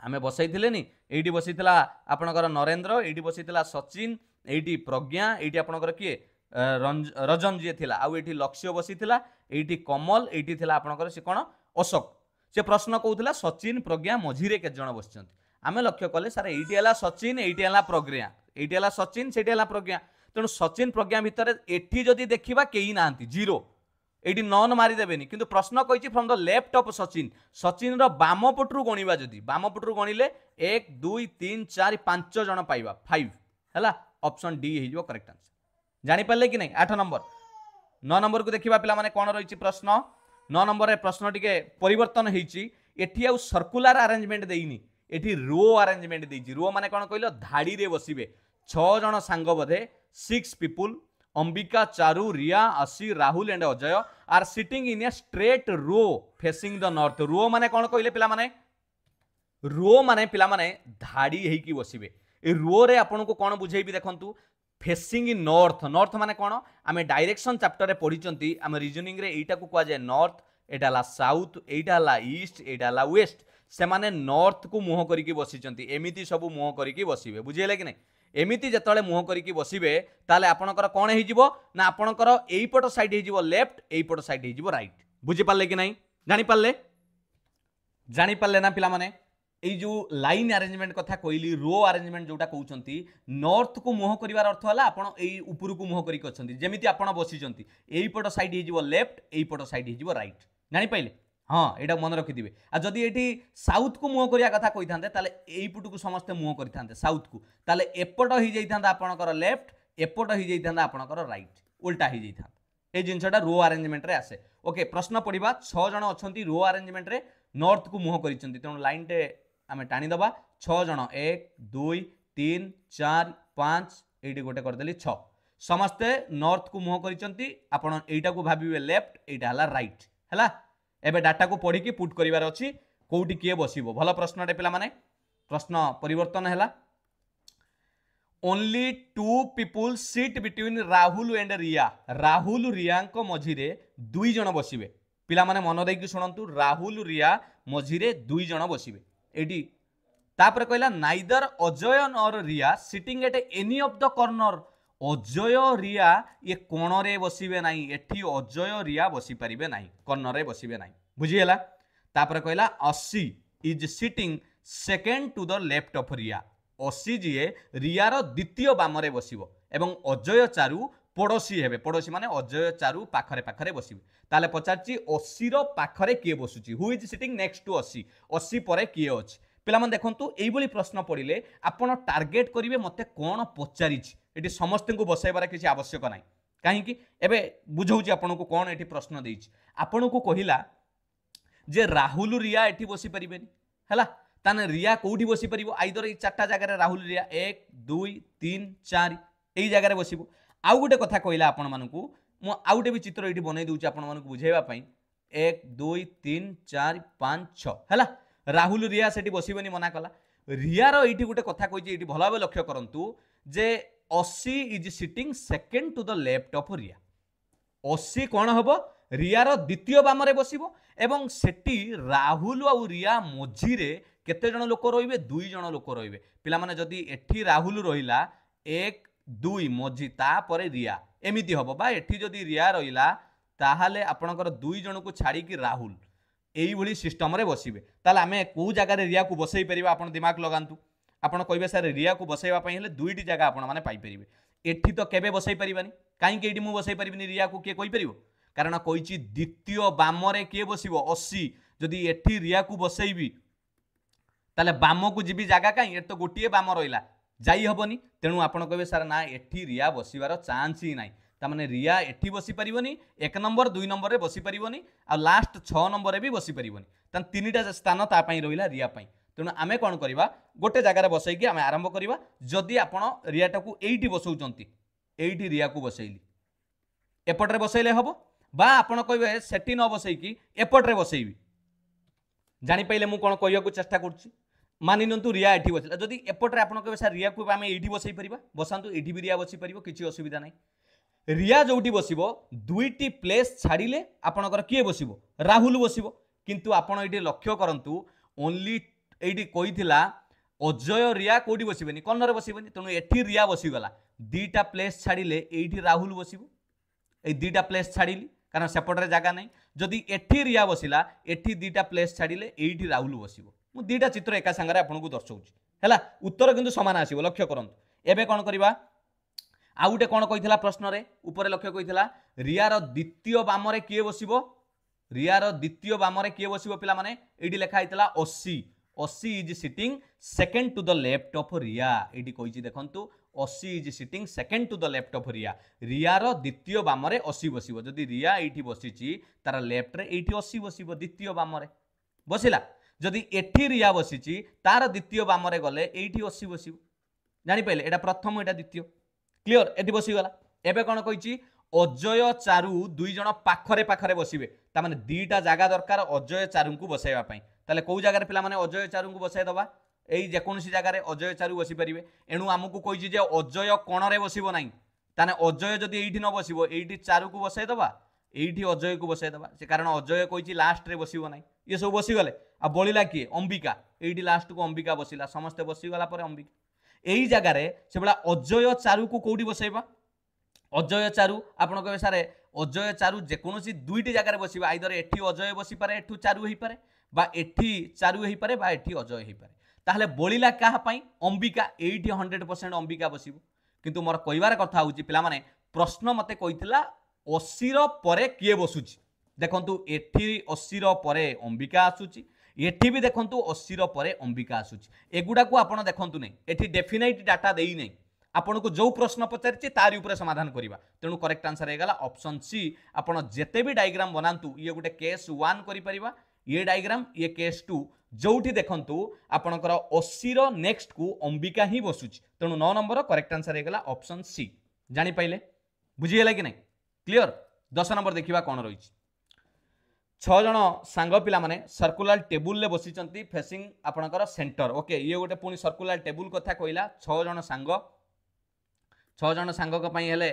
आमे बसैथिले नी एइटी बसिथिला आपनकर नरेंद्र एइटी बसिथिला सचिन एइटी प्रज्ञा एइटी आपनकर किए रजन जी थिला आ एइटी लक्ष्य बसिथिला एइटी कमल एइटी थिला आपनकर से कोन अशोक से प्रश्न कहउथिला सचिन प्रज्ञा मझिरे के जण बसचंती आमे लक्ष्य कले सर एइटी हला सचिन एइटी हला प्रज्ञा एइटी हला सचिन सेठी हला प्रज्ञा तेणु सचिन प्रज्ञा भितर एठी जदि देखिबा केही नांती जीरो एटी नन मारी देबेनी किंतु प्रश्न कहिछि from the left of Sachin Sachin row बाम पटरु गणिबा जदि बाम पटरु गणिले 1 2 3 4 5 जण पाइबा 5 हैला ऑप्शन डी हे जो करेक्ट आंसर जानि पाले कि नहीं 8 नंबर 9 नंबर को देखिबा पिला माने कोन रहिछि प्रश्न 9 नंबर रे प्रश्न टिके परिवर्तन हेछि एठी आ सर्कुलर अरेंजमेंट देइनी एठी रो अरेंजमेंट देइछि रो माने कोन कहलो धाडी रे बसिबे 6 जण सांग बधे 6 पीपुल अंबिका चारू रिया असी Rahul and Ajay are sitting in a straight row facing the north row माने कोन कहले पिला माने धाडी हेई की बसिबे ए रो रे आपन को कोन बुझेबी देखंतु फेसिंग इन नॉर्थ नॉर्थ माने कोन आमे डायरेक्शन चैप्टर रे पढिचंती आमे रीजनिंग रे एटा को कुआ जाय नॉर्थ एटा ला साउथ एटा ला ईस्ट एटा ला वेस्ट से माने नॉर्थ को मुह करिकी बसिचंती एमिति सब मुह करिकी बसिबे बुझियले कि नहीं एमिति जतले मुह करिकी बसिबे ताले आपनकर कोन हे जिवो ना आपनकर एई पट साइड हे जिवो लेफ्ट एई पट साइड हे जिवो राइट बुझि पाले कि नहीं जानि पाले ना पिला माने एई जो लाइन अरेंजमेंट कथा कहली रो अरेंजमेंट जोटा कहउचंती नॉर्थ को मुह करिवार अर्थ होला आपण एई ऊपर को मुह करिक अछंती जेमिति आपण बसिचंती एई पट साइड हे जिवो लेफ्ट एई पट साइड हे जिवो राइट जानि पाइले हाँ एटा मन रखिथिबे आ जदि एठी साउथ को मुह करिया कथा कहि थांते ताले एई पुट को समस्त मुह करि थांते साउथ को ताले एपट हि जाई थांता आपनकर लेफ्ट एपट हि जाई थांता आपनकर राइट उल्टा हि जाई थांता ए जिंसटा रो अरेंजमेंट रे आसे ओके प्रश्न पढिबा 6 जण अछंती रो अरेंजमेंट रे नॉर्थ को मुह करिसंती तेणु लाइन टे आमे टाणी दबा 6 जण 1 2 3 4 5 एठी गोटे कर देली 6 समस्त नॉर्थ को मुह करिसंती आपण एटा को भाबिबे लेफ्ट एटा हला राइट हला एबे डाटा को पढ़ी की पुट करिवार अछि कोउटी किए बसिबो भलो प्रश्न रे पिला माने प्रश्न परिवर्तन हैला only 2 people sit between Rahul and Riya को मझिरे 2 जण बसिबे पिला माने मन देई कि सुनंतु राहुल रिया मझिरे 2 जण बसिबे एडी तापर कहला नाइदर अजय और Riya sitting at any of the corner Ajay Riya ये कोण रे बसिबे नाही एठी अजय रिया बसि परिबे नाही कॉर्नर रे बसिबे नाही बुझी हैला तापर कहला 80 is sitting second to the left of Riya 80 ji Riya row द्वितीय बाम रे बसिबो एवं अजय चारू पड़ोशी हेबे पड़ोशी माने अजय चारू पाखरे पाखरे बसिबे ताले पचारची 80 रो पाखरे किए बसुची who is sitting next to 80 80 परे किए अछि पिला मन देखंतु एई बोली प्रश्न पड़िले आपण टार्गेट करिवे मते कोन पचारिछि एटी समस्त को बसाइबार किसी आवश्यक नाही कहीं एबे बुझौची आपण को कोन एटी प्रश्न देइछि आपण को कहिला जे राहुल रिया एटी बसी परिबेनी हला ताने रिया कोठी बसी परिबो आइदर ए चारटा जगह राहुल रिया 1 2 3 4 एई जगह बसिबो आउ गोटे कथा कहला आपण मानकू मु आउ गोटे भी चित्र एटी बनै दउछि आपण मानकू बुझेबा पई 1 2 3 4 5 6 हला राहुल रिया सेठी बसिबनी मना कला रिया रो एटी गोटे कथा कहिछि एटी भलो भाबे लक्ष्य करंतु जे 80 is sitting second to the left of Riya 80 कोन हबो रिया रो द्वितीय बामरे बसिबो एवं सेठी राहुल और रिया मझिरे केते जण लोक रहिबे 2 जण लोक रहिबे पिला माने जदी एठी राहुल रहिला 1 2 मझी ता परे रिया एमिति हबो बा एठी जदी रिया रहिला ताहाले आपणकर 2 जण को छाड़ी कि राहुल एई भली सिस्टम रे बसिबे ताले आमे को जगह रे रिया को बसई परिबा आपण दिमाग लगांतु आपण कहबे सर रिया को बसैबा पई हेले दुईटी जगह आपण माने पाई परिबे एठी तो केबे बसई परिबानी काई के एठी मु बसई परिबिनी रिया को के कोइ परिबो कारण कहिछि द्वितीय बामरे के बसिबो 80 जदी एठी रिया को बसैबी ताले बाम को जीबी जगह काई ए तो गोटिए बाम रहिला जाई हबनी तेणु आपण कहबे सर ना एठी रिया बसिबार चांस ही नाही ता माने रिया एठी बसी परिबनी 1 नंबर 2 नंबर रे बसी परिबनी आ लास्ट 6 नंबर रे भी बसी परिबनी तन तीनटा स्थान ता पई रहिला रिया पई तेणु आमे कोन करबा गोटे जगह रे बसैकी आमे आरंभ करबा जदी आपण रियाटा को एठी बसौचंती एठी रिया को बसैली एपट रे बसैले हबो बा आपण कहबे सेठी न बसैकी एपट रे बसैबी जानि पइले मु कोन कहिया को चेष्टा करछि मानि नंतु रिया एठी बसिला जदी एपट रे आपण कहबे सर रिया को आमे एठी बसै परिबा बसांतु एठी भी रिया बसी परिबो किछि असुविधा नै रिया जोटी बसिबो दुईटी प्लेस छाड़िले आपणकर किए बसिबो राहुल बसिबो किंतु आपण एठी लक्ष्य करंतु ओनली एठी कहिथिला अजय रिया कोठी बसिबेनी कन्नर बसिबेनी तेणु एठी रिया बसिगला दीटा प्लेस छाड़िले एठी राहुल बसिबो ए दीटा प्लेस छाड़िली कारण सेपटे जगह नहीं जदि एठी रिया बसिला एठी दीटा प्लेस छाड़िले एठी राहुल बसिबो मु दीटा चित्र एका संगे आपको दर्शाऊँ है उत्तर किंतु सामान आसो लक्ष्य करंतु एबे कौन करवा आउ गोटे कौन कही प्रश्न रे ऊपर लक्ष्य कही रियार द्वितीय बामरे किए बसिबो रियार द्वितीय बामरे किए बसिबो पिला माने एडी लेखा आइतला 80 80 is sitting second to the left of Riya एडी कहिछि देखंतु 80 is sitting second to the left of Riya रियार द्वितीय बामरे 80 बसिबो जदि रिया एठी बसिछि तार लेफ्ट रे एठी 80 बसिबो द्वितीय बामरे बसिला जदि एठी रिया बसिछि तार द्वितीय बामरे गले एठी 80 बसिबो जानि पइले एटा प्रथम एटा द्वितीय क्लियर एठी बसि गला एबे कोन कहिछि अजय चारू दुई जण पाखरे पाखरे बसिबे ता माने दीटा जागा दरकार अजय चारू को बसाइबा पई ताले को जागा रे पिला माने अजय चारू को बसाइ दबा एई जे कोनसी जागा रे अजय चारू बसि परिबे एनु हमकु कहिछि जे अजय कोण रे बसिबो नाही ताने अजय जदि एठी न बसिबो एठी चारू को बसाइ दबा एठी अजय को बसाइ दबा से कारण अजय कहिछि लास्ट रे बसिबो नाही ये सब बसि गले आ बलिला किए अंबिका एठी लास्ट को अंबिका बसिला समस्त बसि गला पर अंबिका एई जागा रे से बडा अजय चारू को कोठी बसाइबा अजय चारू आपण कहबे सारे अजय चारू जे कोनोसी दुईटी जगह रे बसिबा आइदर एठी अजय बसि पारे एठू चारू हेई पारे बा एठी चारू हेई पारे बा एठी अजय हेई पारे ताहले बलिला काहा पई अंबिका एठी 100% अंबिका बसिबो किंतु मोर कहिबार कथा होउची पिला माने प्रश्न मते कहितला 80 रो परे किए बसुची देखंतु एठी 80 रो परे अंबिका आसुची एठी भी देखंतु 80 रो परे अंबिका आसुची एगुडा को आपण देखंतु नै एठी डेफिनाइट डाटा देई नै आपन को जो प्रश्न पचारि तारी ऊपर समाधान करवा तेणु करेक्ट आंसर होगा ऑप्शन सी आपन जेते भी डायग्राम बनातु ये गोटे केस 1 करि परिबा ये डायग्राम ये केस 2 जोठी देखंतु आपनकर 80 रो नेक्स्ट को अंबिका ही बसुची तेणु 9 नंबर करेक्ट आंसर होगा ऑप्शन सी जानि पाइले बुझी गेला कि नहीं क्लियर 10 नंबर देखिबा कोन रही 6 जण सांग पिला माने सर्कुलर टेबुल ले बसिचंती फेसिंग आपनकर सेंटर ओके ये गोटे पुनी सर्कुलर टेबुल कथा कहला 6 जण सांग 6 जण सांगक पई हेले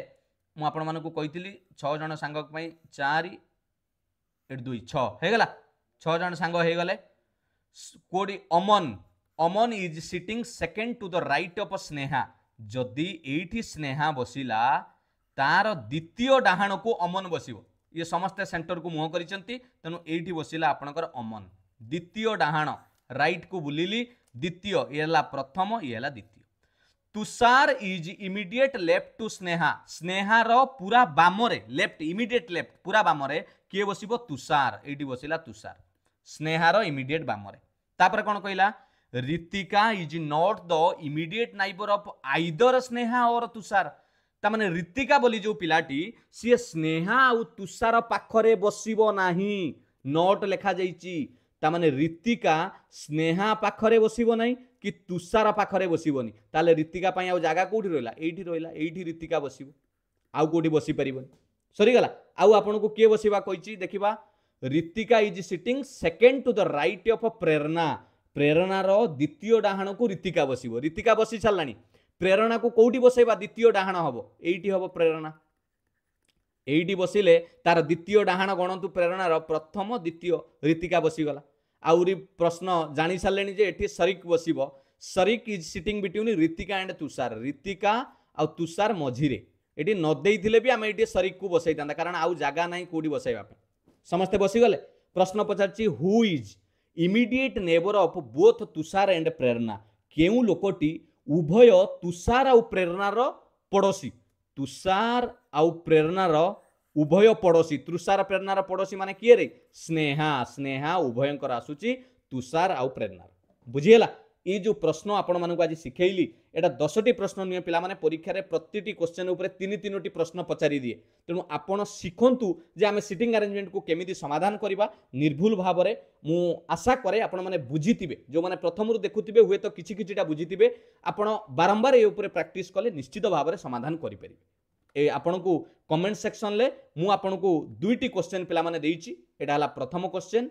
मु आपण मानकु कहितली 6 जण सांगक पई 4 8 2 6 हे गला 6 जण सांग हे गले कोडी Aman Aman is sitting second to the right of Sneha जदी एठी स्नेहा बसिला तार द्वितीय डाहाण को अमन बसिबो ये समस्त सेंटर को मुह करिसंती तनु एठी बसिला आपनकर अमन द्वितीय डाहाण राइट को बुलिली द्वितीय ये हला प्रथम ये हला द्वितीय Tushar is immediate left to Sneha स्नेहार पूरा बामरे लेफ्ट इमिडिएट लेफ्ट पूरा बामरे किए बसिबो तुषार एठी बसिला तुषार स्नेहार इमिडिएट बामरे तापर कोन कहला Ritika is not the immediate neighbour of either Sneha और तुषार तामाने ऋतिका बोली जो पिलाटी सी स्नेहा आ तुषार पाखरे बसिबो नाही नोट लिखा जाइची तामाने ऋतिका स्नेहा पाखरे बसिबो नाही कि तुषार पाखरे बसिबोनी ताले ऋतिका पई आ जागा कोठी रहला एठी ऋतिका बसिबो आउ कोठी बसि परिबोनी सरी गला आउ आपन को के बसिबा कहिची देखिबा Ritika is sitting second to the right of Prerna प्रेरणार द्वितीय डाहाण को ऋतिका बसिबो ऋतिका बसि छलानी प्रेरणा को कोठी बसैबा द्वितीय डाहाण हबो एठी हबो प्रेरणा एठी बसिले तार द्वितीय डाहाण गणतु प्रेरणार प्रथम द्वितीय ऋतिका बसिगला आउरी प्रश्न जानी सारे जे एठी सरिक बसिबो Sarik is sitting between Ritika and Tushar Ritika आ तुषार मझिरे एठी न देइथिले भी आमे एठी सरिक को बसै तांदा कारण आउ जागा नाही कोडी बसैबा पे समस्त बसिगले प्रश्न पचारची who is immediate neighbour of both Tushar and Prerna केउ लोकटी उभय तुषार आ प्रेरणार पड़ोसी तुषार आ प्रेरणार उभय पड़ोसी तुषार प्रेरणार पड़ोसी माने किए रे स्नेहा स्नेहा उभयंकर आसुची तुषार आ प्रेरणार बुझीगला ये जो प्रश्न आपण मानक आज शिखेली एटा 10टी प्रश्न निये पिला माने परीक्षा रे प्रतिटी क्वेश्चन ऊपर 3-3टी प्रश्न पचारि दिए तेणु आपण शिखंतु जे आमे सिटिंग अरेंजमेंट को केमिति समाधान करबा निर्भुल भाव रे मु आशा करे आपण माने बुझितिबे जो माने प्रथम रु देखुतिबे हुए तो किछि किछिटा बुझितिबे आपण बारंबार ए ऊपर प्रैक्टिस कले निश्चित भाव रे समाधान करि परिबे ए आपण को कमेंट सेक्शन ले मु आपण को 2टी क्वेश्चन पिला माने देइछि एटा हला प्रथम क्वेश्चन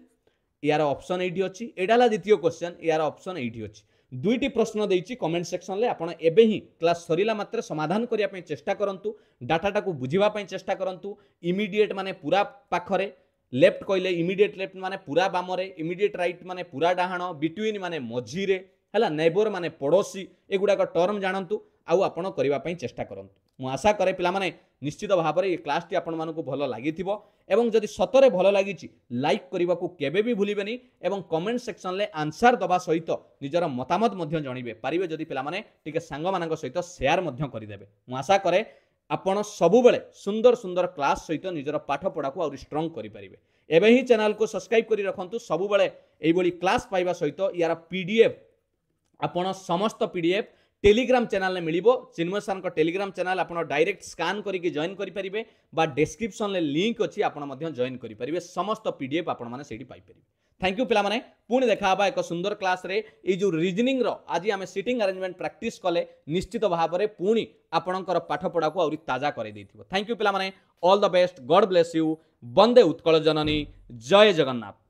यार ऑप्शन एठी अछि एटा हला द्वितीय क्वेश्चन यार ऑप्शन एठी अछि 2टी प्रश्न देइछि कमेंट सेक्शन ले आपण एबे ही क्लास सरीला मात्र समाधान करिया पई चेष्टा करंतु डाटाटा को बुझिबा पई चेष्टा करंतु इमिडिएट माने पूरा पाखरे लेफ्ट कहले इमिडिएट लेफ्ट माने पूरा बामरे इमिडिएट राइट माने पूरा डाहाण बिटवीन माने मझिरे हला नेबर माने पड़ोसी एगुडा का टर्म जानंतु आउ आपण करिवा पई चेष्टा करंतु मु आशा करे पिला माने निश्चित भाव में ये क्लास टी आपण मानकु भलो लागिथिबो एवं जदि सतरे भलो लागिछि लाइक करबा को केबे भी भूलिबेनी एवं कमेंट सेक्शन ले आंसर दबा सहित निजर मतामत मध्य जणिबे पारिबे जदि पिला माने टिके सांग मानक सहित शेयर मध्य करिदेबे मु आशा करे आपण सबु बेले सुंदर सुंदर क्लास सहित निजर पाठ पढ़ा को और स्ट्रांग करि परिबे एबे ही चैनल को सब्सक्राइब करि रखंतु सबु बेले एई बळी क्लास पाइबा सहित यार पीडीएफ आपण समस्त पीडीएफ टेलीग्राम चैनल में मिलिबो चिन्मय सर को टेलीग्राम चैनल आपण डायरेक्ट स्कैन करके जॉइन करि परिबे बा डिस्क्रिप्शन ले लिंक अछि आपण मध्य जॉइन करि परिबे समस्त पीडीएफ आपण माने सेठी पाइ परिबे थैंक यू पिला माने पुणी देखा हबा एक सुंदर क्लास रे ए जो रीजनिंग रो आज आमे सिटिंग अरेंजमेंट प्रैक्टिस कले निश्चित भाव रे पुणी आपणकर पाठ पढ़ा को और ताजा करे देथिबो थैंक यू पिला माने all the best God bless you वंदे उत्कल जननी जय जगन्नाथ।